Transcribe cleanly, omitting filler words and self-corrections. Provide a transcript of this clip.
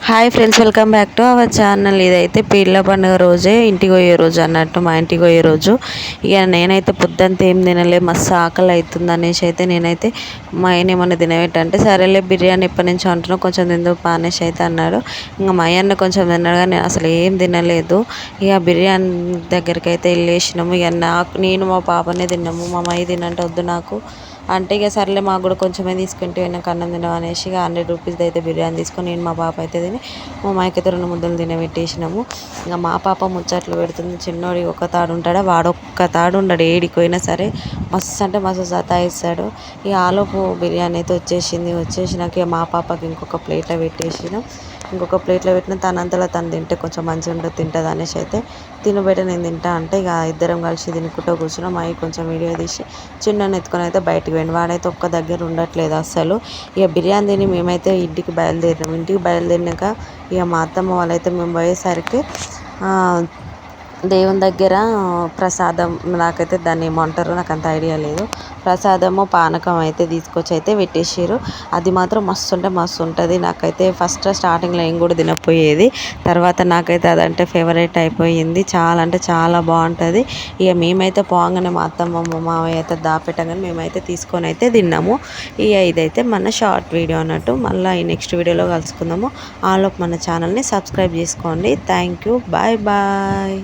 Hi friends, welcome back to our channel. ఇదైతే పీర్ల పండుగ రోజే ఇంటికి పోయే రోజు అన్నట్టు, మా ఇంటికి పోయే రోజు. ఇక నేనైతే పొద్దుంతా ఏం తినలే, మస్తు ఆకలి అవుతుంది అనేసి అయితే నేనైతే మా ఆయన ఏమన్నా తినబెట్టంటే సరేలే బిర్యానీ ఎప్పటి నుంచో అంటున్నావు కొంచెం తిందువు అనేసి అయితే అన్నాడు. ఇంకా మా అన్న కొంచెం తిన్నాడు కానీ నేను అసలు ఏం తినలేదు. ఇక బిర్యానీ దగ్గరికి అయితే వెళ్ళేసినాము. ఇక నేను మా పాపనే తిన్నాము. మా అమ్మాయి తినంటే వద్దు నాకు అంటే, ఇక సర్లే మాకు కూడా కొంచెమే తీసుకుంటే నాకు అన్నం తినవు అనేసి ఇక 100 రూపీస్ది అయితే బిర్యానీ తీసుకొని నేను మా పాప అయితే తిని మా అమ్మాయికి అయితే 2 ముద్దలు తినబెట్టేసినాము. ఇంకా మా పాప ముచ్చట్లు పెడుతుంది. చిన్నోడి ఒక తాడు ఉంటాడా, వాడు ఒక్క తాడు ఉండడు, ఏడికి పోయినా సరే మస్తు అంటే మస్తు సతాయిస్తాడు. ఇక ఆలోపు బిర్యానీ అయితే వచ్చేసినాక ఇక మా పాపకి ఇంకొక ప్లేట్లో పెట్టేసినాం. ఇంకొక ప్లేట్లో పెట్టిన తనంతలో తను తింటే కొంచెం మంచిగా ఉంటుంది, తింటుంది అనేసి అయితే తినబెట్ట నేను తింటా అంటే ఇక ఇద్దరం కలిసి తినుకుంటూ కూర్చున్నాం. మా కొంచెం వీడియో తీసి చిన్న ఎత్తుకొని అయితే బయటకు పోయింది. వాడైతే ఒక్క దగ్గర ఉండట్లేదు అస్సలు. ఇక బిర్యానీ తిని మేమైతే ఇంటికి బయలుదేరినాం. ఇంటికి బయలుదేరినాక ఇక మా అత్తమ్మ వాళ్ళైతే మేము పోయేసరికి దేవుని దగ్గర ప్రసాదం, నాకైతే దాన్ని ఏమంటారో నాకు అంత ఐడియా లేదు, ప్రసాదము పానకం అయితే తీసుకొచ్చి అయితే పెట్టేసారు. అది మాత్రం మస్తు అంటే మస్తు ఉంటుంది. నాకైతే ఫస్ట్ స్టార్టింగ్లో ఏం కూడా తినకపోయేది, తర్వాత నాకైతే అదంటే ఫేవరెట్ అయిపోయింది. చాలా అంటే చాలా బాగుంటుంది. ఇక మేమైతే పోగానే మా అత్తమ్మ మా మామయ్య అయితే దాపెట్టగానే మేమైతే తీసుకొని అయితే తిన్నాము. ఇక ఇదైతే మన షార్ట్ వీడియో అన్నట్టు. మళ్ళీ ఈ నెక్స్ట్ వీడియోలో కలుసుకుందాము. ఆలోపు మన ఛానల్ని సబ్స్క్రైబ్ చేసుకోండి. Thank you, bye bye.